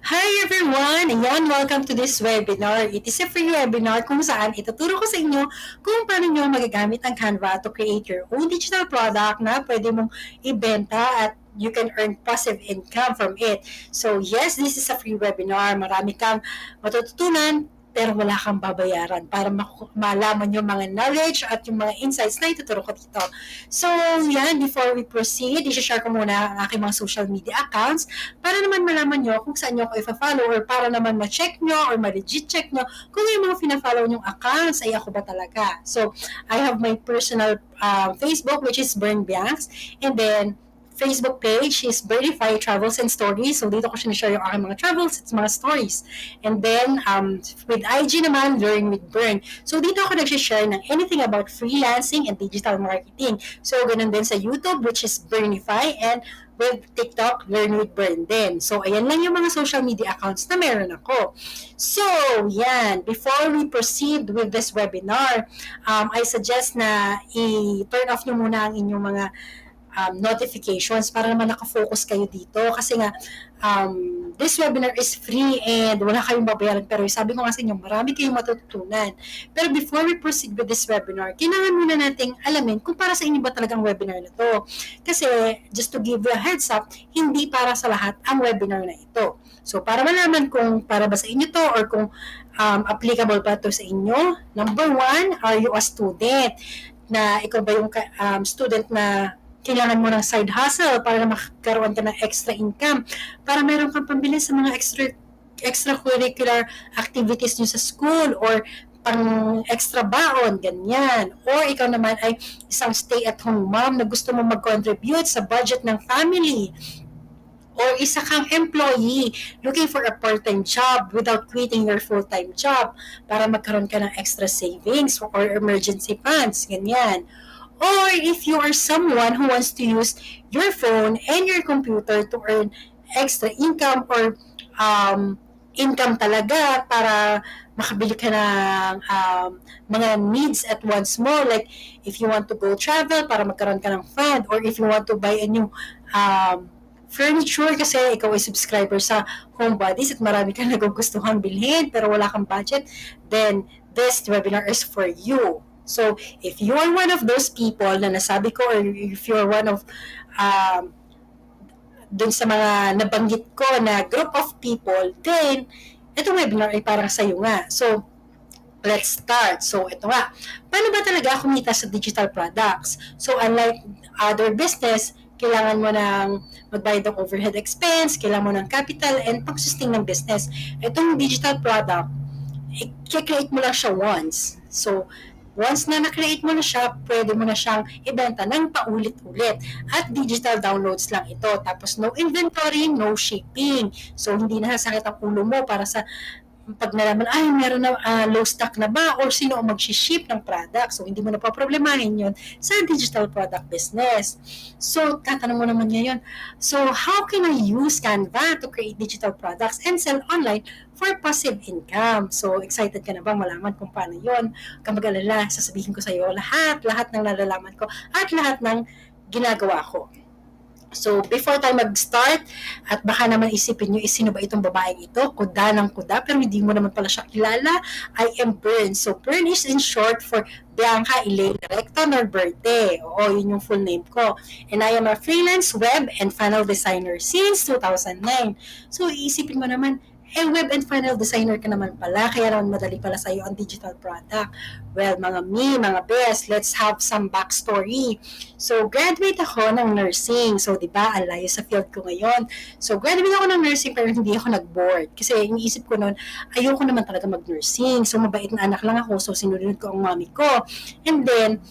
Hi everyone! Ayan, welcome to this webinar. It is a free webinar kung saan ituturo ko sa inyo kung paano nyo magagamit ang Canva to create your own digital product na pwede mong ibenta at you can earn passive income from it. So yes, this is a free webinar. Marami kang matututunan pero wala kang babayaran para malaman yung mga knowledge at yung mga insights na ituturo ko dito. So, yan, before we proceed, i-share ko muna ang aking mga social media accounts para naman malaman nyo kung saan nyo ako i-follow or para naman ma-check nyo or ma-legit check nyo kung yung mga fina-follow nyong accounts ay ako ba talaga. So, I have my personal Facebook which is Bern Biancs, and then Facebook page is Bernify Travels and Stories. So, dito ko sinishare yung aking mga travels at mga stories. And then, with IG naman, Learn with Bern. So, dito ako nag-share ng anything about freelancing and digital marketing. So, ganun din sa YouTube, which is Bernify, and with TikTok, Learn with Bern din. So, ayan lang yung mga social media accounts na meron ako. So, yan. Before we proceed with this webinar, I suggest na i-turn off nyo muna ang inyong mga notifications para naman nakafocus kayo dito kasi nga this webinar is free and wala kayong babayaran pero sabi ko nga sa inyo marami kayong matututunan. Pero before we proceed with this webinar, kailangan muna nating alamin kung para sa inyo ba talagang webinar na to. Kasi just to give you a heads up, hindi para sa lahat ang webinar na ito. So para malaman kung para ba sa inyo to or kung applicable pa to sa inyo, number one, are you a student? Na ikaw ba yung student na kailangan mo ng side hustle para makakaroon ka ng extra income, para meron kang pambili sa mga extracurricular activities nyo sa school or pang extra baon, ganyan. Or ikaw naman ay isang stay-at-home mom na gusto mo mag-contribute sa budget ng family. Or isa kang employee looking for a part-time job without quitting your full-time job para magkaroon ka ng extra savings or emergency funds, ganyan. Or if you are someone who wants to use your phone and your computer to earn extra income or income talaga para makabili ka ng mga needs at once more, like if you want to go travel para magkaroon ka ng fund, or if you want to buy a new furniture kasi ikaw ay subscriber sa HomeBuddies at marami kang nagugustuhan bilhin pero wala kang budget, then this webinar is for you. So, if you are one of those people na nasabi ko, or if you are one of dun sa mga nabanggit ko na group of people, then itong webinar ay parang sa'yo nga. So, let's start. So, ito nga. Paano ba talaga kumita sa digital products? So, unlike other business, kailangan mo ng magbayad ng overhead expense, kailangan mo ng capital, and pag-sustain ng business. Itong digital product, i-create mo lang siya once. So, once na na-create mo na siya, pwede mo na siyang ibenta ng paulit-ulit. At digital downloads lang ito. Tapos no inventory, no shipping. So hindi na sasakit ang ulo mo para sa pag nalaman, ay meron na low stock na ba or sino ang mag-ship ng product. So hindi mo na paproblemahin yun sa digital product business. So tatanong mo naman ngayon, so how can I use Canva to create digital products and sell online for passive income? So excited ka na bang malaman kung paano yun? Kung mag-alala, sasabihin ko sa iyo lahat ng nalalaman ko at lahat ng ginagawa ko. So, before tayo mag-start, at baka naman isipin nyo, sino ba itong babaeng ito? Kuda ng kuda, pero hindi mo naman pala siya kilala. I am Bern. So, Bern is in short for Bianca Elaine Recto Norberte. Oo, yun yung full name ko. And I am a freelance web and funnel designer since 2009. So, iisipin mo naman, web and funnel designer ka naman pala, kaya naman madali pala sa'yo ang digital product. Well, mga best, let's have some backstory. So, graduate ako ng nursing. So, di ba, ang layo sa field ko ngayon. So, graduate ako ng nursing pero hindi ako nag-board. Kasi iniisip ko noon, ayoko naman talaga mag-nursing. So, mabait na anak lang ako. So, sinunod ko ang mami ko. And then,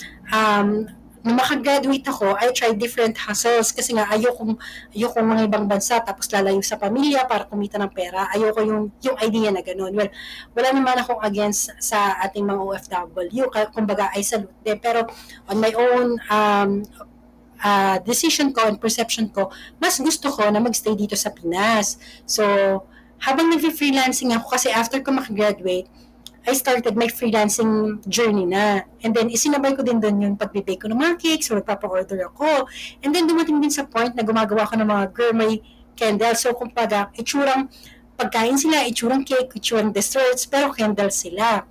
nung makagraduate ako, I tried different hustles kasi nga ayoko mga ibang bansa tapos lalayo sa pamilya para kumita ng pera. Ayoko yung idea na gano'n. Well, wala naman akong against sa ating mga OFW. Kumbaga, I salute them. Pero on my own decision ko and perception ko, mas gusto ko na magstay dito sa Pinas. So, habang nag-freelancing ako, kasi after ko makagraduate, I started my freelancing journey na. And then, isinabay ko din doon yung pagbibake ko ng mga cakes, so nagpapa-order ako. And then, dumating din sa point na gumagawa ko ng mga gourmet Kendall. So, kumbaga, itsurang pagkain sila, itsurang cake, itsurang desserts, pero Kendall sila.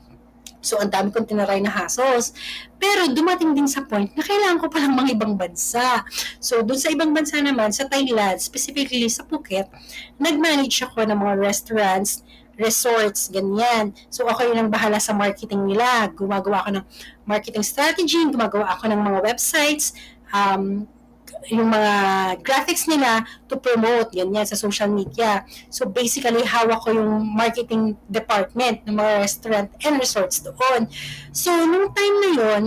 So, ang dami kong tinaray na hassles. Pero dumating din sa point na kailangan ko palang mga ibang bansa. So, dun sa ibang bansa naman, sa Thailand, specifically sa Phuket, nag-manage ako ng mga restaurants, resorts, ganyan. So, ako yun ang bahala sa marketing nila. Gumagawa ako ng marketing strategy, gumagawa ako ng mga websites, yung mga graphics nila to promote, ganyan, sa social media. So, basically, hawak ko yung marketing department ng mga restaurant and resorts doon. So, nung time na yun,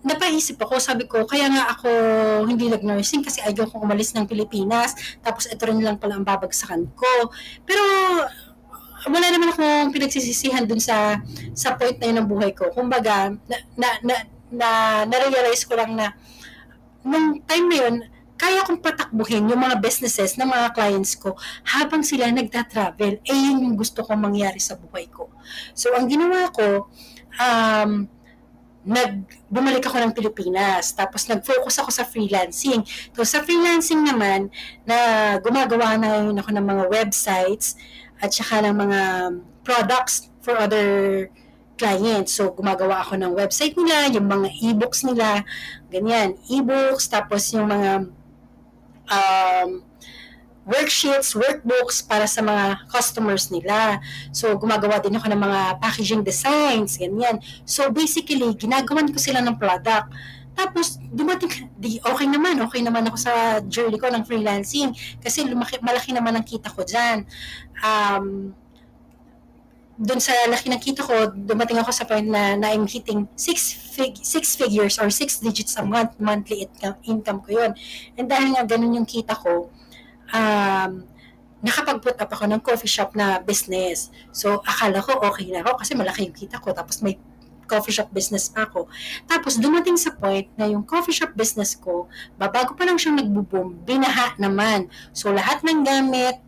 napaisip ako, sabi ko, kaya nga ako hindi nag-nursing kasi ayaw kong umalis ng Pilipinas, tapos ito rin lang pala ang babagsakan ko. Pero, wala naman akong pinagsisisihan dun sa point na yun ng buhay ko. Kumbaga, na-realize ko lang na nung time na yun, kaya kong patakbuhin yung mga businesses ng mga clients ko habang sila nagta-travel. Yun yung gusto kong mangyari sa buhay ko. So, ang ginawa ko, bumalik ako ng Pilipinas. Tapos, nag-focus ako sa freelancing. So, sa freelancing naman, na gumagawa na yun ako ng mga websites at saka ng mga products for other clients. So, gumagawa ako ng website nila, yung mga e-books nila, ganyan, e-books, tapos yung mga worksheets, workbooks para sa mga customers nila. So, gumagawa din ako ng mga packaging designs, ganyan. So, basically, ginagawan ko sila ng product. Tapos, dumating, okay naman ako sa journey ko ng freelancing kasi malaki naman ang kita ko dyan. Doon sa laki ng kita ko, dumating ako sa point na I'm hitting six figures or 6 digits a month, monthly income ko yun. And dahil nga ganun yung kita ko, nakapag-put up ako ng coffee shop na business. So, akala ko okay na ako kasi malaki yung kita ko. Tapos may coffee shop business pa ako. Tapos dumating sa point na yung coffee shop business ko, bago pa lang siyang nagbo-boom, binaha naman. So, lahat ng gamit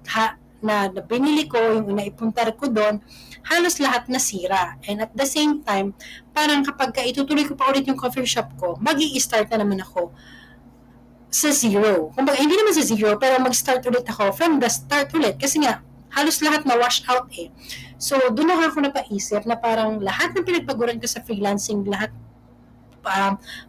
na binili ko, yung inaipuntar ko doon, halos lahat nasira. And at the same time, parang kapag itutuloy ko pa ulit yung coffee shop ko, mag-i-start na naman ako sa zero. Kumbaga, hindi naman sa zero, pero mag-start ulit ako from the start ulit. Kasi nga, halos lahat na wash out eh. So, doon ako napaisip na parang lahat ng pinagpaguran ko sa freelancing, lahat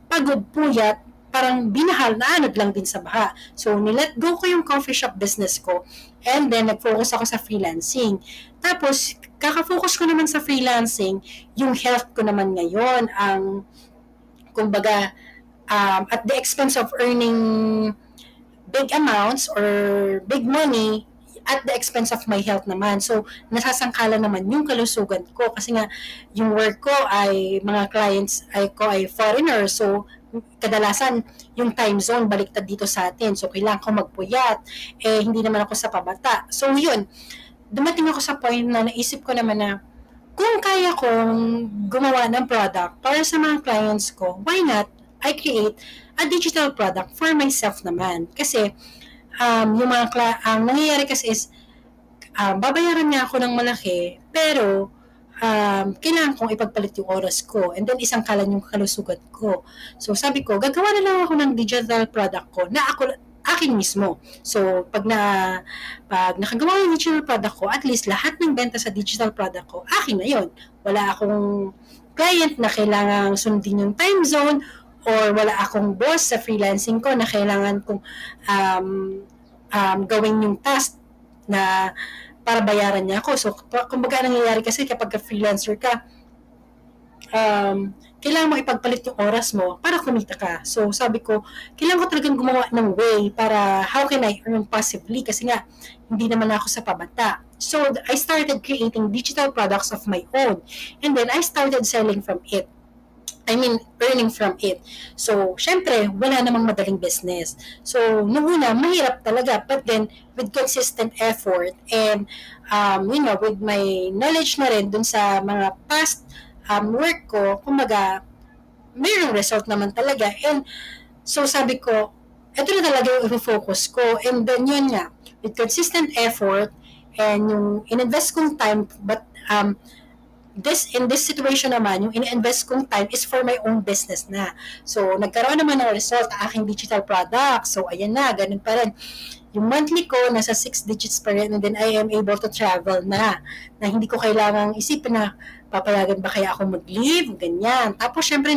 pagod, puyat, parang binahal na anod lang din sa baha. So, nilet go ko yung coffee shop business ko and then nag-focus ako sa freelancing. Tapos, kaka-focus ko naman sa freelancing, yung health ko naman ngayon, kumbaga, at the expense of earning big amounts or big money, at the expense of my health naman. So, nasasangkala naman yung kalusugan ko kasi nga, yung work ko ay, mga clients ay foreigner. So, kadalasan, yung time zone baliktad dito sa atin. So, kailangan ko magpuyat. Hindi naman ako sa pabata. So, yun. Dumating ako sa point na naisip ko naman na kung kaya kong gumawa ng product para sa mga clients ko, why not I create a digital product for myself naman? Kasi, yung ang nangyayari kasi is, babayaran niya ako ng malaki, pero, kailangan kong ipagpalit yung oras ko and then isang kalan yung kalusugan ko. So sabi ko, gagawa na lang ako ng digital product ko na akin mismo. So pag nakagawa yung digital product ko, at least lahat ng benta sa digital product ko, akin na yun. Wala akong client na kailangang sundin yung time zone or wala akong boss sa freelancing ko na kailangan kong gawin yung task na para bayaran niya ako. So, kumbaga nangyayari kasi kapag freelancer ka, kailangan mo ipagpalit yung oras mo para kumita ka. So, sabi ko, kailangan ko talagang gumawa ng way para how can I earn passively kasi nga, hindi naman ako sa pabata. So, I started creating digital products of my own. And then, I started selling from it. Earning from it. So, syempre, wala namang madaling business. So, nung una, mahirap talaga. But then, with consistent effort and, with my knowledge na rin dun sa mga past work ko, kumbaga, mayroong result naman talaga. And, so sabi ko, ito na talaga yung i-focus ko. And then, yun nga, with consistent effort and yung in-invest kong time, but, in this situation naman, yung in-invest kong time is for my own business na. So, nagkaroon naman ng result ang aking digital product. So, ayan na, ganun pa rin. Yung monthly ko, nasa 6 digits pa rin, and then I am able to travel na hindi ko kailangang isipin na papayagan ba kaya ako mag-leave, ganyan. Tapos, syempre,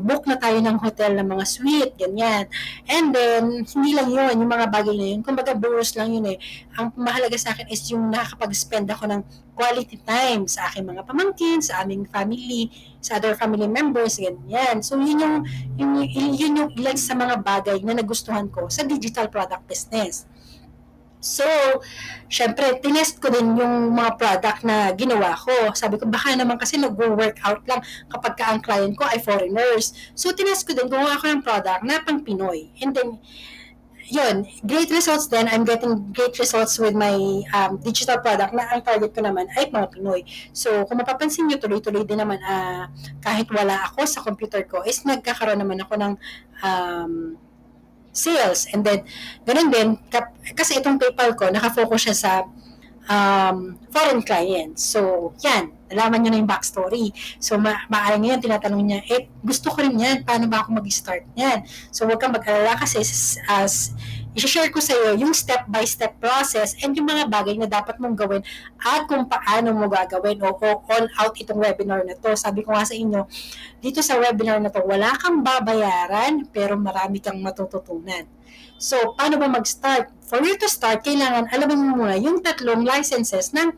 book na tayo ng hotel ng mga suite, ganyan. And then, hindi lang yun, yung mga bagay na yun. Kumbaga, bonus lang yun eh. Ang mahalaga sa akin is yung nakakapag-spend ako ng quality time sa aking mga pamangkin, sa aming family, sa other family members, ganyan. So, yun yung ilan sa mga bagay na nagustuhan ko sa digital product business. So, syempre, tinest ko din yung mga product na ginawa ko. Sabi ko, baka naman kasi nag-workout lang kapag ka ang client ko ay foreigners. So, tinest ko din kung ako ng product na pang Pinoy. And then, yun, great results then. I'm getting great results with my digital product na ang target ko naman ay mga Pinoy. So, kung mapapansin nyo, tuloy-tuloy din naman kahit wala ako sa computer ko, is nagkakaroon naman ako ng sales. And then, ganun din, kasi itong PayPal ko, nakafocus siya sa foreign clients. So, yan, nalaman nyo na yung backstory. So, maaari ngayon, tinatanong niya, gusto ko rin yan, paano ba ako mag-start yan? So, huwag kang mag-alala kasi i-share ko sa iyo yung step-by-step process and yung mga bagay na dapat mong gawin at kung paano mo gagawin o all out itong webinar na to. Sabi ko nga sa inyo, dito sa webinar na to, wala kang babayaran pero marami kang matututunan. So, paano ba mag-start? For you to start, kailangan alamin mo muna yung 3 licenses ng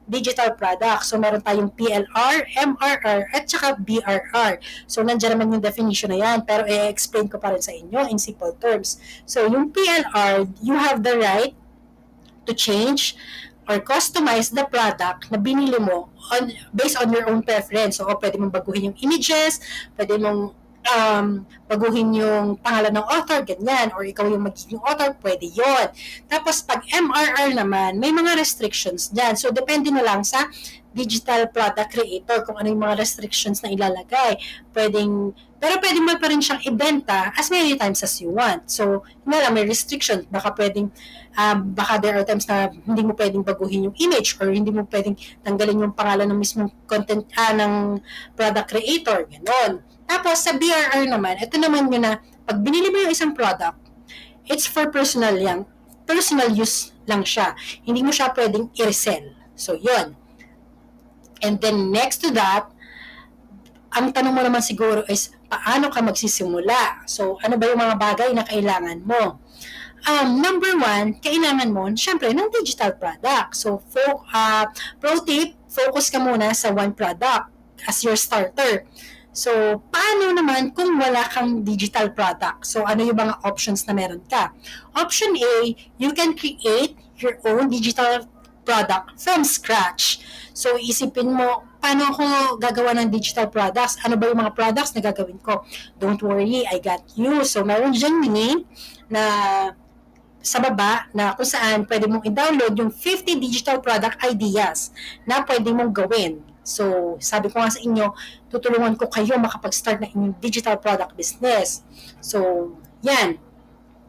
digital product. So, meron tayong PLR, MRR, at saka BRR. So, nandiyan naman yung definition na yan, pero i-explain ko pa rin sa inyo in simple terms. So, yung PLR, you have the right to change or customize the product na binili mo based on your own preference. So, pwede mong baguhin yung images, pwede mong baguhin yung pangalan ng author, ganyan, or ikaw yung magiging author, pwede yon. Tapos, pag MRR naman, may mga restrictions dyan. So, depende na lang sa digital product creator kung ano yung mga restrictions na ilalagay. Pero pwede mo pa rin siyang ibenta as many times as you want. So, may restrictions. Baka there are times na hindi mo pwedeng baguhin yung image or hindi mo pwedeng tanggalin yung pangalan ng mismong content ng product creator. Ganon. Tapos, sa BRR naman, ito naman yun na pag binili mo yung isang product, it's for personal use lang siya. Hindi mo siya pwedeng i-resell. So, yun. And then, next to that, ang tanong mo naman siguro is, paano ka magsisimula? So, ano ba yung mga bagay na kailangan mo? Number 1, kailangan mo, syempre, ng digital product. So, pro tip, focus ka muna sa one product as your starter. So, paano naman kung wala kang digital product? So, ano yung mga options na meron ka? Option A, you can create your own digital product from scratch. So, isipin mo, paano ako gagawa ng digital products? Ano ba yung mga products na gagawin ko? Don't worry, I got you. So, meron dyan link na sa baba na kung saan pwede mong i-download yung 50 digital product ideas na pwede mong gawin. So, sabi ko nga sa inyo, tutulungan ko kayo makapag-start na inyong digital product business. So, yan.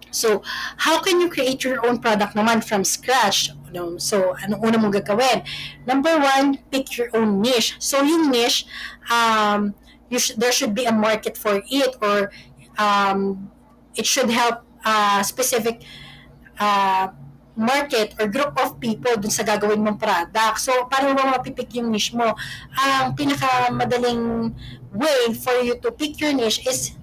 So, how can you create your own product naman from scratch? So, anong una mong gagawin? Number 1, pick your own niche. So, yung niche, there should be a market for it or it should help specific market or group of people dun sa gagawin mong product. So, paano mo mapipik yung niche mo? Ang pinakamadaling way for you to pick your niche is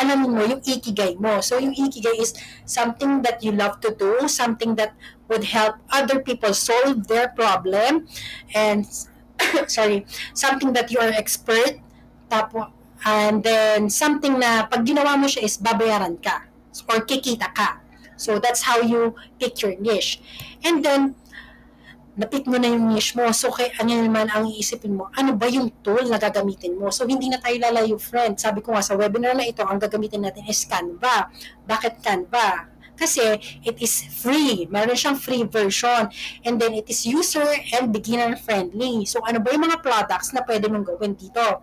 alamin mo yung ikigai mo. So, yung ikigai is something that you love to do, something that would help other people solve their problem, and something that you are expert, and then something na pag ginawa mo siya is babayaran ka or kikita ka. So, that's how you pick your niche. And then, na-pick mo na yung niche mo. So, ano naman ang iisipin mo? Ano ba yung tool na gagamitin mo? So, hindi na tayo lalayo, friend. Sabi ko nga sa webinar na ito, ang gagamitin natin is Canva. Bakit Canva? Kasi, it is free. Meron siyang free version. And then, it is user and beginner friendly. So, ano ba yung mga products na pwede mong gawin dito?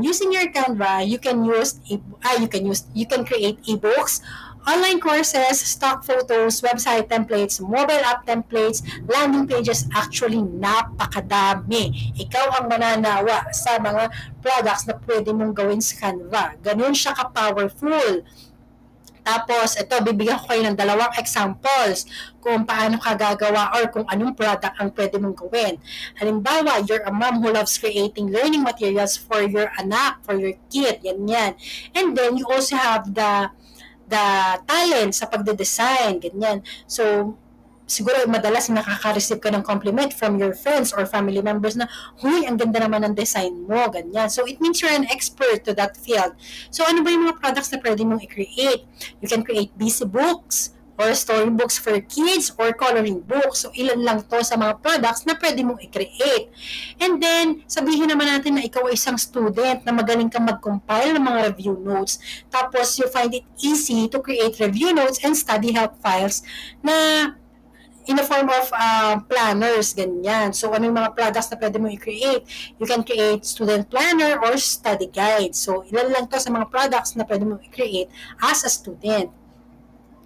Using your Canva, you can create ebooks Online courses, stock photos, website templates, mobile app templates, landing pages, actually napakadami. Ikaw ang mananawa sa mga products na pwede mong gawin sa Canva. Ganun siya ka-powerful. Tapos, ito, bibigyan ko kayo ng dalawang examples kung paano ka gagawa or kung anong product ang pwede mong gawin. Halimbawa, you're a mom who loves creating learning materials for your anak, for your kid, yan. And then, you also have the talent sa pagde-design, ganyan. So, siguro madalas nakaka-receive ka ng compliment from your friends or family members na, huy, ang ganda naman ng design mo, ganyan. So, it means you're an expert to that field. So, ano ba yung mga products na pwede mong i-create? You can create busy books, or storybooks for kids, or coloring books. So, ilan lang to sa mga products na pwede mong i-create. And then, sabihin naman natin na ikaw ay isang student na magaling kang mag-compile ng mga review notes. Tapos, you find it easy to create review notes and study help files na in the form of planners, ganyan. So, ano yung mga products na pwede mo i-create? You can create student planner or study guide. So, ilan lang to sa mga products na pwede mo i-create as a student.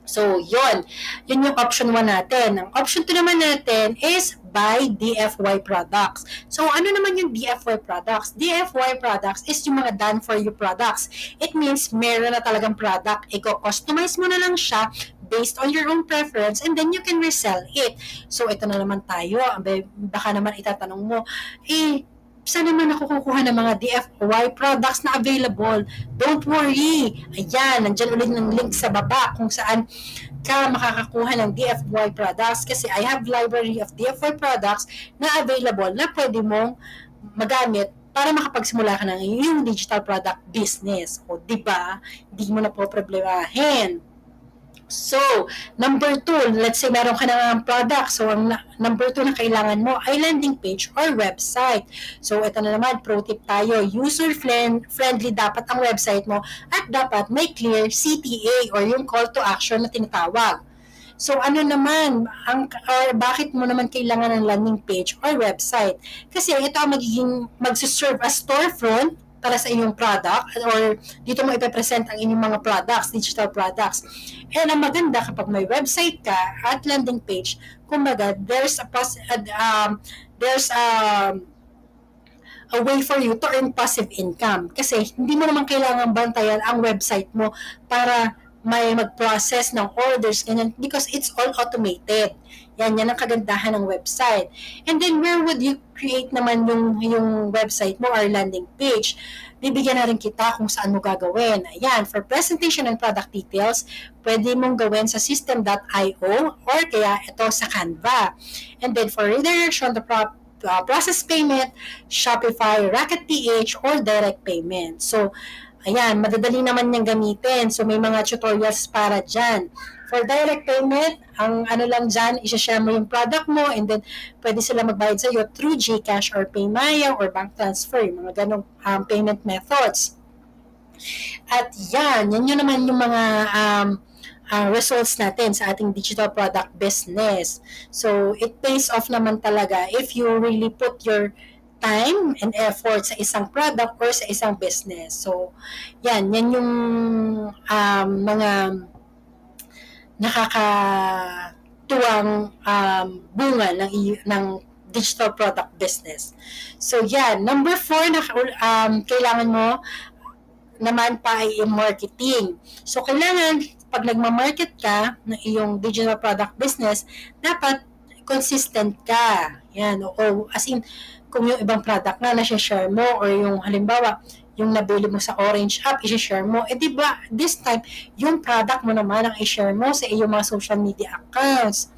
So, yun yung option 1 natin. Ang option 2 naman natin is buy DFY products. So, ano naman yung DFY products? DFY products is yung mga done-for-you products. It means meron na talagang product. Iko-customize mo na lang siya based on your own preference and then you can resell it. So, ito na naman tayo. Baka naman itatanong mo, saan naman ako kukuha ng mga DFY products na available? Don't worry. Ayan, nandyan ulit ng link sa baba kung saan ka makakakuha ng DFY products kasi I have library of DFY products na available na pwede mong magamit para makapagsimula ka ng iyong digital product business. O, diba? Hindi mo na po problemahin. So, number 2, let's say meron ka ng product. So, ang number 2 na kailangan mo ay landing page or website. So, ito na naman, pro tip tayo. User-friendly dapat ang website mo at dapat may clear CTA or yung call to action na tinatawag. So, ano naman, bakit mo naman kailangan ng landing page or website? Kasi ito ang magsiserve as storefront para sa inyong product or dito mo ipepresent ang inyong mga products, digital products. And ang maganda kapag may website ka at landing page, kumbaga there's a way for you to earn passive income. Kasi hindi mo naman kailangan bantayan ang website mo para may mag-process ng orders, ganyan, because it's all automated. Yan ang kagandahan ng website. And then, where would you create naman yung website mo or landing page? Bibigyan na rin kita kung saan mo gagawin. Ayan, for presentation and product details, pwede mong gawin sa system.io or kaya ito sa Canva. And then, for redirection, the process payment, Shopify, Rocket.ph, or direct payment. So, ayan, madadali naman niyang gamitin. So, may mga tutorials para dyan. For direct payment, ang ano lang dyan, isa-share mo yung product mo and then pwede sila magbayad sa iyo through GCash or Paymaya or bank transfer, mga ganong payment methods. At yan yun naman yung mga results natin sa ating digital product business. So, it pays off naman talaga if you really put your time and effort sa isang product or sa isang business. So, yan yung mga nakakatuwang bunga ng digital product business. So, yan. Number 4 na kailangan mo naman pa ay marketing. So, kailangan pag nagmamarket ka ng iyong digital product business, dapat consistent ka. Yan. O as in, kung yung ibang product na nasi-share mo or yung halimbawa, yung nabili mo sa Orange app, i-share mo. Diba, this time, yung product mo naman ang i-share mo sa iyong mga social media accounts.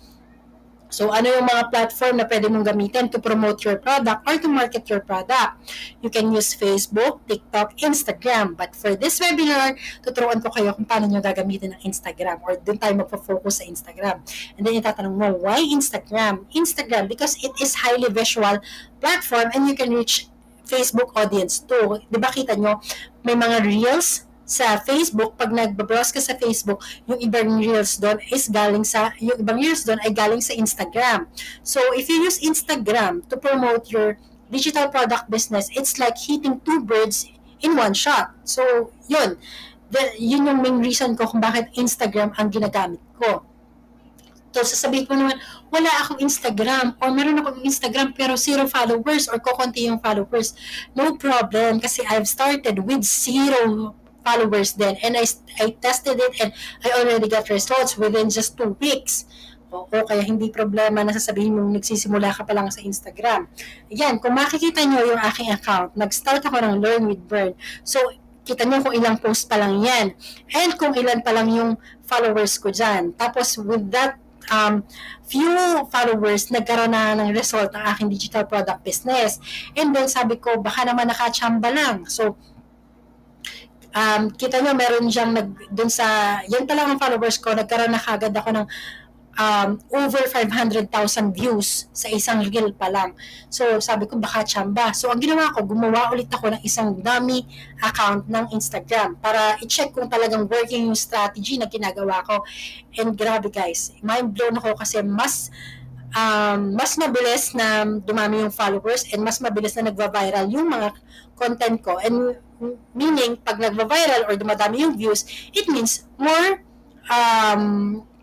So, ano yung mga platform na pwede mong gamitin to promote your product or to market your product? You can use Facebook, TikTok, Instagram. But for this webinar, tuturuan ko kayo kung paano nyo gagamitin ng Instagram or dun tayo magpo-focus sa Instagram. And then, itatanong mo, why Instagram? Instagram, because it is highly visual platform and you can reach Facebook audience too. Diba kita nyo, may mga reels sa Facebook, pag nagbabrowse ka sa Facebook, yung ibang reels doon ay galing sa Instagram. So, if you use Instagram to promote your digital product business, it's like hitting 2 birds in 1 shot. So, yun. Yun yung main reason ko kung bakit Instagram ang ginagamit ko. So, sasabihin ko naman, wala akong Instagram or meron akong Instagram pero 0 followers or kukunti yung followers. No problem kasi I've started with 0 followers then and I tested it and I already got results within just 2 weeks. O kaya hindi problema na sasabihin mong nagsisimula ka pa lang sa Instagram. Ayan, kung makikita nyo yung aking account, nag-start ako ng Learn with Bern. So, kita nyo kung ilang post pa lang yan. And kung ilan pa lang yung followers ko dyan. Tapos, with that few followers, nagkaroon na ng result ng aking digital product business. And then, sabi ko, baka naman nakachamba lang. So, kita nyo, meron diyang dun sa, yan pa lang ang followers ko, nagkaroon na kagad ako ng over 500,000 views sa isang reel pa lang. So, sabi ko, baka tsamba. So, ang ginawa ko, gumawa ulit ako ng isang dummy account ng Instagram para i-check kung talagang working yung strategy na ginagawa ko. And grabe guys, mind blown ako kasi mas mabilis na dumami yung followers and mas mabilis na nagva-viral yung mga content ko. And meaning, pag nagva-viral or dumadami yung views, it means more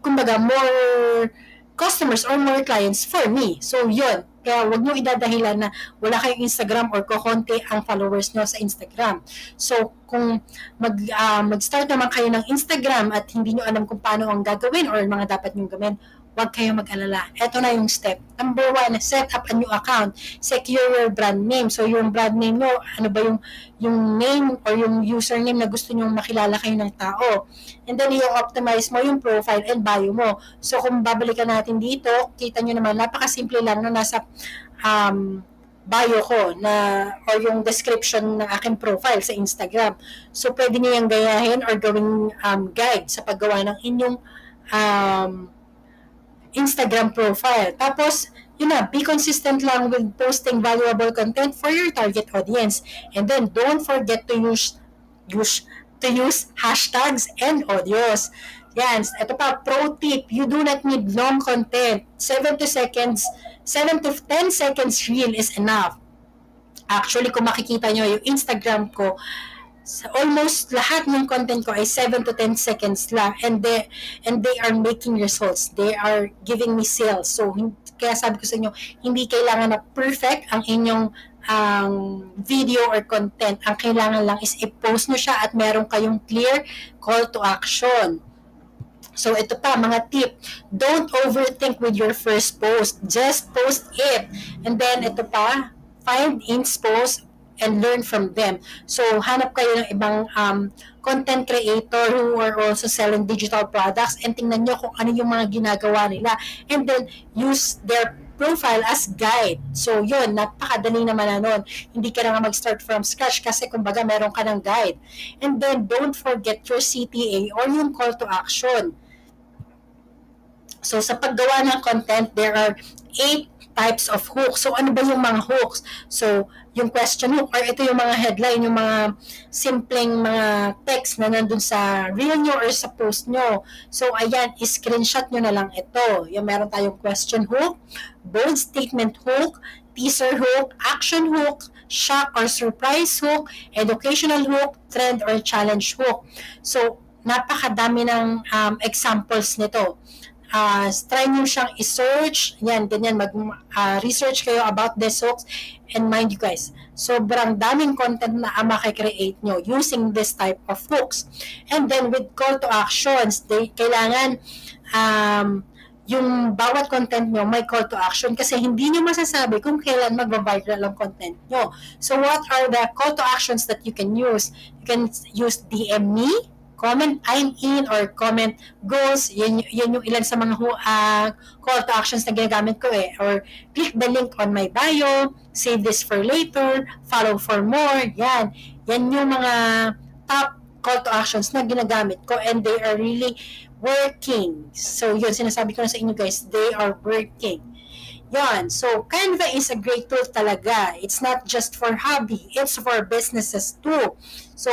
kumbaga, more customers or more clients for me. So, yun. Kaya wag nyo idadahilan na wala kayong Instagram or kokonti ang followers nyo sa Instagram. So, kung mag-start naman kayo ng Instagram at hindi nyo alam kung paano ang gagawin or mga dapat nyo gawin, wag kayong mag-alala. Ito na yung step. Number 1, set up a new account. Secure your brand name. So, yung brand name nyo, ano ba yung name or yung username na gusto nyo makilala kayo ng tao. And then, i-optimize mo yung profile and bio mo. So, kung babalikan natin dito, kita nyo naman, napakasimple lang na nasa bio ko na or yung description ng aking profile sa Instagram. So, pwede nyo yung gayahin or gawing guide sa paggawa ng inyong Instagram profile. Tapos, yun na, be consistent lang with posting valuable content for your target audience. And then, don't forget to use hashtags and audios. Yan, ito pa, pro tip, you do not need long content. 7 to 10 seconds reel is enough. Actually, kung makikita nyo yung Instagram ko, almost lahat ng content ko ay 7 to 10 seconds lang and they are making results. They are giving me sales. So, kaya sabi ko sa inyo, hindi kailangan na perfect ang inyong video or content. Ang kailangan lang is i-post nyo siya at meron kayong clear call to action. So, ito pa, mga tip. Don't overthink with your first post. Just post it. And then, ito pa, find inspo and learn from them. So, hanap kayo ng ibang content creator who are also selling digital products and tingnan nyo kung ano yung mga ginagawa nila. And then, use their profile as guide. So, yun, napakadali naman na nun. Hindi ka na nga mag-start from scratch kasi kumbaga meron ka ng guide. And then, don't forget your CTA or yung call to action. So, sa paggawa ng content, there are 8 types of hooks. So, ano ba yung mga hooks? So, yung question hook, or ito yung mga headline, yung mga simpleng mga text na nandun sa reel nyo or sa post nyo. So, ayan, screenshot nyo na lang ito. Yung meron tayong question hook, bold statement hook, teaser hook, action hook, shock or surprise hook, educational hook, trend or challenge hook. So, napakadami ng examples nito. Try nyo siyang i-search, yan, ganyan, mag-research kayo about these hooks, and mind you guys, sobrang daming content na makikreate nyo using this type of hooks. And then, with call to actions, kailangan yung bawat content nyo may call to action kasi hindi nyo masasabi kung kailan magbabiral ang content nyo. So, what are the call to actions that you can use? You can use DM me, comment I'm in, or comment goals. Yan yung ilan sa mga call to actions na ginagamit ko eh. Or click the link on my bio, save this for later, follow for more. Yan yung mga top call to actions na ginagamit ko and they are really working. So yun, sinasabi ko na sa inyo guys, they are working. Yan. So, Canva is a great tool talaga. It's not just for hobby. It's for businesses too. So,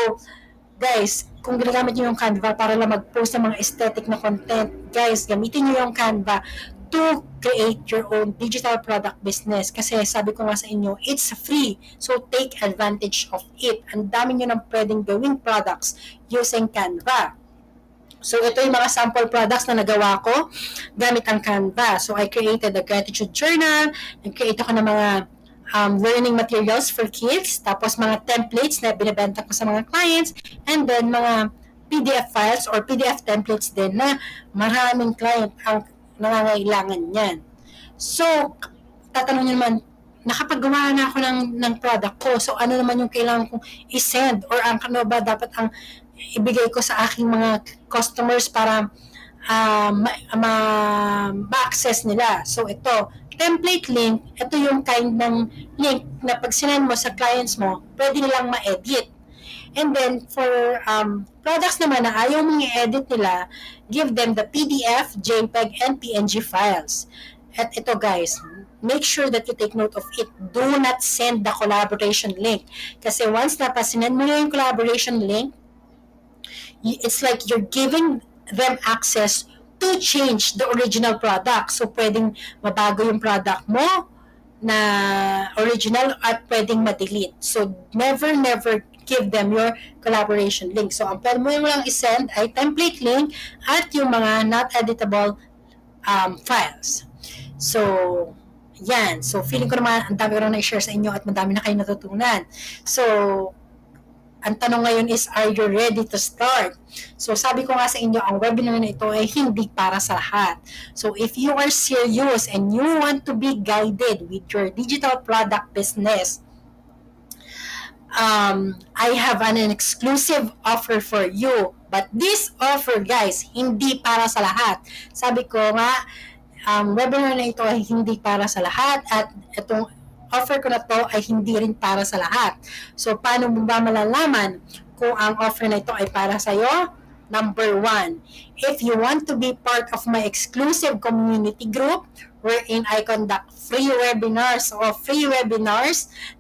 guys, kung ginagamit nyo yung Canva para lang mag-post ng mga aesthetic na content, guys, gamitin nyo yung Canva to create your own digital product business. Kasi sabi ko nga sa inyo, it's free. So, take advantage of it. Ang dami nyo nang pwedeng gawing products using Canva. So, ito yung mga sample products na nagawa ko gamit ang Canva. So, I created a gratitude journal. Nag-create ako ng mga learning materials for kids. Tapos, mga templates na binibenta ko sa mga clients. And then, mga PDF files or PDF templates din na maraming client ang nangangailangan niyan. So, tatanong nyo naman, nakapagawa na ako ng product ko. So, ano naman yung kailangan kong i-send or ano ba dapat ang ibigay ko sa aking mga customers para ma-access nila. So, ito, template link, ito yung kind ng link na pag sinend mo sa clients mo, pwede nilang ma-edit. And then, for products naman na ayaw mong i-edit nila, give them the PDF, JPEG, and PNG files. At ito guys, make sure that you take note of it. Do not send the collaboration link. Kasi once na pasinend mo yung collaboration link, it's like you're giving them access to change the original product. So, pwedeng mabago yung product mo na original at pwedeng ma-delete. So, never give them your collaboration link. So, ang pwede mo lang isend ay template link at yung mga not editable files. So, yan. So, feeling ko naman ang dami ko na i-share sa inyo at madami na kayo natutunan. So, ang tanong ngayon is, are you ready to start? So, sabi ko nga sa inyo, ang webinar na ito ay hindi para sa lahat. So, if you are serious and you want to be guided with your digital product business, I have an exclusive offer for you. But this offer, guys, hindi para sa lahat. Sabi ko nga, webinar na ito ay hindi para sa lahat at itong offer ko na to ay hindi rin para sa lahat. So, paano mo ba malalaman kung ang offer na ito ay para sa'yo? Number 1, if you want to be part of my exclusive community group wherein I conduct free webinars,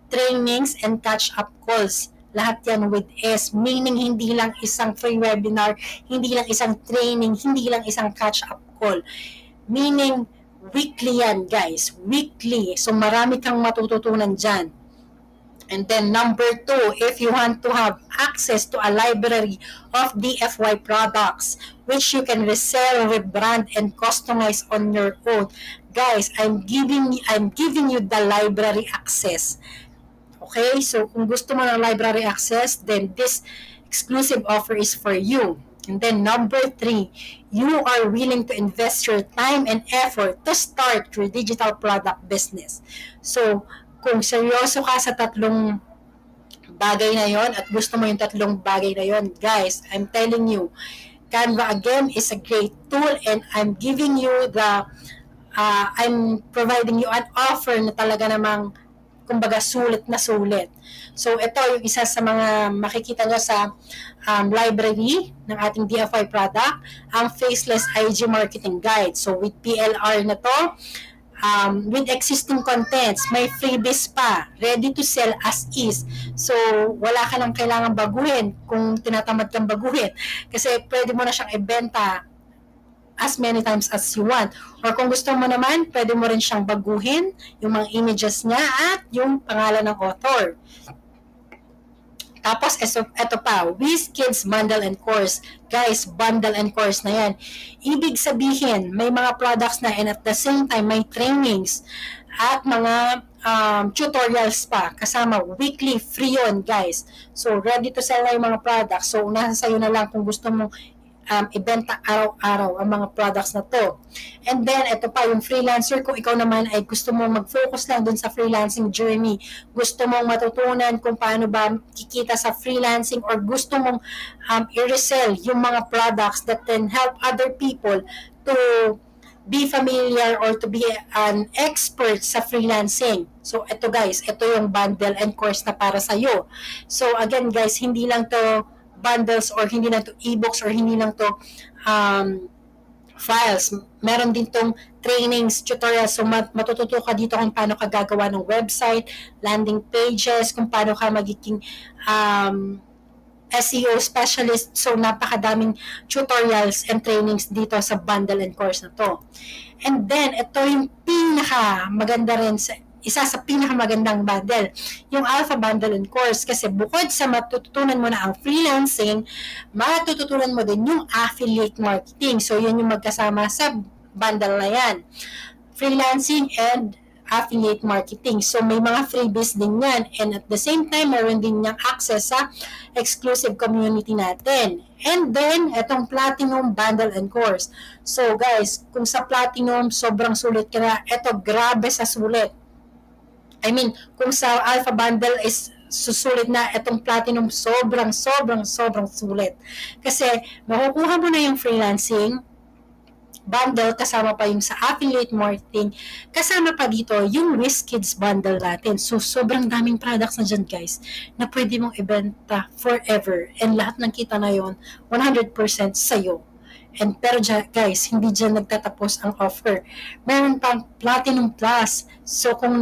trainings, and catch-up calls. Lahat yan with S, meaning hindi lang isang free webinar, hindi lang isang training, hindi lang isang catch-up call. Meaning, weekly yan, guys. Weekly. So, marami kang matututunan dyan. And then, number 2, if you want to have access to a library of DFY products, which you can resell, rebrand, and customize on your own. Guys, I'm giving you the library access. Okay? So, kung gusto mo ng library access, then this exclusive offer is for you. And then number 3, you are willing to invest your time and effort to start your digital product business. So, kung seryoso ka sa tatlong bagay na yon at gusto mo yung tatlong bagay na yon, guys, I'm telling you, Canva again is a great tool and I'm giving you I'm providing you an offer na talaga namang kumbaga sulit na sulit. So, ito yung isa sa mga makikita nyo sa library ng ating DFY product, ang Faceless IG Marketing Guide. So, with PLR na to, with existing contents, may freebies pa, ready to sell as is. So, wala ka nang kailangan baguhin kung tinatamad kang baguhin. Kasi pwede mo na siyang ibenta as many times as you want. Or kung gusto mo naman, pwede mo rin siyang baguhin, yung mga images niya at yung pangalan ng author. Tapos, ito pa, WizKids Bundle and Course. Guys, bundle and course na yan. Ibig sabihin, may mga products na and at the same time, may trainings at mga tutorials pa. Kasama, weekly, free yun, guys. So, ready to sell na yung mga products. So, nasa sa'yo na lang kung gusto mong ibenta araw-araw ang mga products na to. And then, ito pa, yung freelancer, kung ikaw naman ay gusto mong mag-focus lang dun sa freelancing journey, gusto mong matutunan kung paano ba kikita sa freelancing or gusto mong i-resell yung mga products that can help other people to be familiar or to be an expert sa freelancing. So, ito guys, ito yung bundle and course na para sa'yo. So, again guys, hindi lang to bundles or hindi lang to ebooks or hindi lang to files. Meron din tong trainings, tutorials. So, matututo ka dito kung paano ka gagawa ng website, landing pages, kung paano ka magiging SEO specialist. So, napakadaming tutorials and trainings dito sa bundle and course na to. And then, ito yung maganda rin isa sa pinakamagandang bundle, yung Alpha Bundle and Course. Kasi bukod sa matututunan mo na ang freelancing, matututunan mo din yung affiliate marketing. So, yun yung magkasama sa bundle na yan. Freelancing and affiliate marketing. So, may mga freebies din yan. And at the same time, meron din niyang access sa exclusive community natin. And then, itong Platinum Bundle and Course. So, guys, kung sa Platinum, sobrang sulit ka na. Ito, grabe sa sulit. I mean, kung sa Alpha Bundle is susulit na, itong Platinum sobrang sulit. Kasi, makukuha mo na yung freelancing bundle, kasama pa yung sa affiliate marketing, kasama pa dito yung WizKids bundle natin. So, sobrang daming products na dyan, guys, na pwede mong ibenta forever. And lahat ng kita na yon 100% sa'yo. And pero guys, hindi dyan nagtatapos ang offer. Meron pang Platinum Plus. So, kung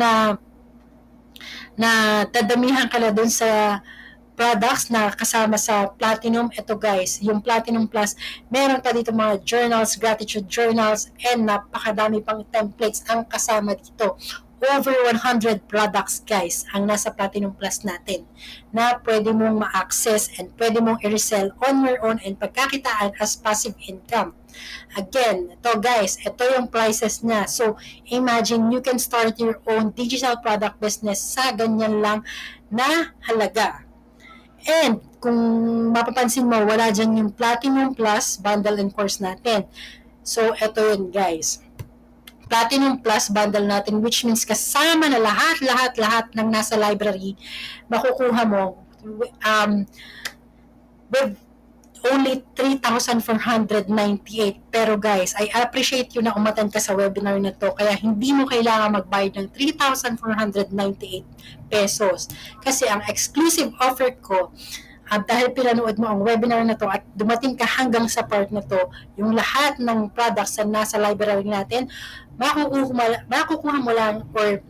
dadamihan ka na dun sa products na kasama sa Platinum, ito guys, yung Platinum Plus, meron pa dito mga journals, gratitude journals, and napakadami pang templates ang kasama dito. Over 100 products guys ang nasa Platinum Plus natin na pwede mong ma-access and pwede mong i-resell on your own and pagkakitaan as passive income. Again, ito guys, ito yung prices niya. So, imagine you can start your own digital product business sa ganyan lang na halaga. And kung mapapansin mo, wala dyan yung Platinum Plus Bundle and Course natin. So, ito yun guys. Platinum Plus Bundle natin, which means kasama na lahat ng nasa library, makukuha mo with only 3,498. Pero guys, I appreciate you na umattend ka sa webinar na to, kaya hindi mo kailangan magbayad ng 3,498 pesos. Kasi ang exclusive offer ko, dahil pinanood mo ang webinar na to at dumating ka hanggang sa part na to, yung lahat ng products na nasa library natin, makukuha mo lang or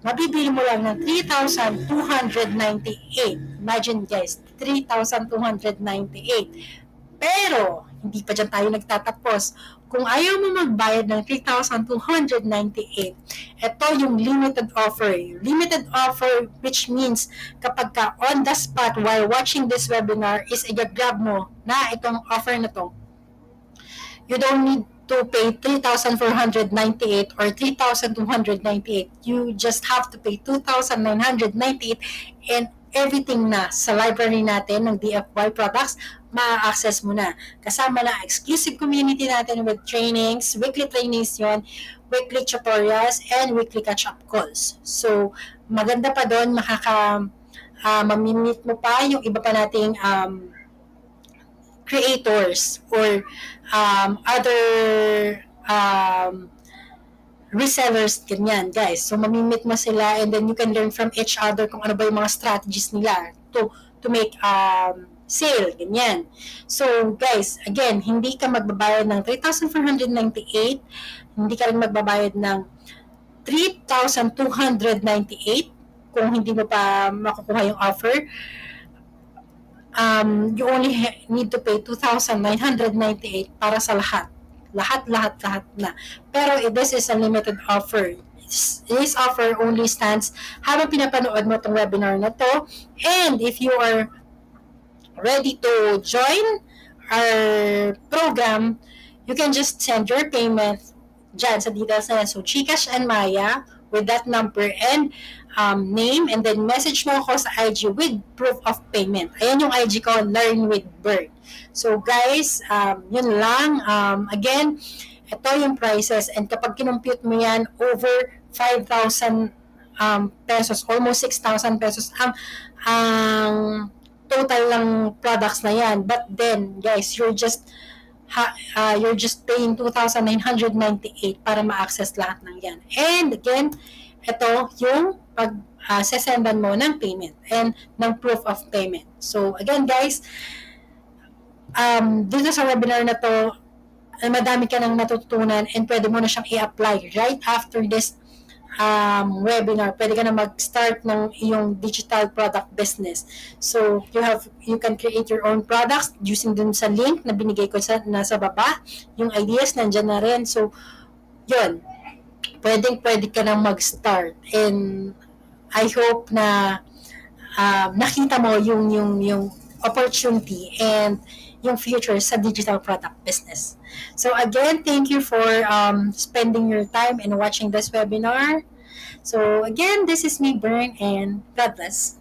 mabibili mo lang ng 3,298. Imagine guys, 3,298. Pero, hindi pa dyan tayo nagtatapos. Kung ayaw mo magbayad ng 3,298, ito yung limited offer. Limited offer, which means kapag ka on the spot while watching this webinar is i-grab mo na itong offer na to, you don't need to pay 3,498 or 3,298. You just have to pay 2,998 and everything na sa library natin ng DFY products, ma-access mo na. Kasama na exclusive community natin with trainings, weekly trainings yon, weekly tutorials, and weekly catch-up calls. So, maganda pa doon, mamimit mo pa yung iba pa nating creators or other resellers, ganyan guys. So, mamimit mo sila and then you can learn from each other kung ano ba yung mga strategies nila to make sale, ganyan. So, guys, again, hindi ka magbabayad ng 3,498, hindi ka rin magbabayad ng 3,298 kung hindi mo pa makukuha yung offer. You only need to pay 2,998 para sa lahat. Lahat na. Pero this is a limited offer. This offer only stands habang pinapanood mo itong webinar na to. And if you are ready to join our program, you can just send your payment dyan sa details na yan. So, GCash and Maya with that number and name, and then message mo ako sa IG with proof of payment. Ayan yung IG ko, Learn with Bird. So guys, yun lang. Again, ito yung prices, and kapag kinumpute mo yan, over 5,000 pesos, almost 6,000 pesos ang total ng products na yan. But then, guys, you're just paying 2,998 para ma-access lahat ng yan. And again, ito yung sesendan mo ng payment and ng proof of payment. So, again guys, dito sa webinar na to, madami ka nang matutunan and pwede mo na siyang i-apply right after this webinar, pwede ka na mag-start ng iyong digital product business. So, you can create your own products using dun sa link na binigay ko nasa baba. Yung ideas nandyan na rin. So, yun. Pwede ka na mag-start. And I hope na nakita mo yung opportunity and yung future sa digital product business. So again, thank you for spending your time and watching this webinar. So again, this is me, Bern, and God bless.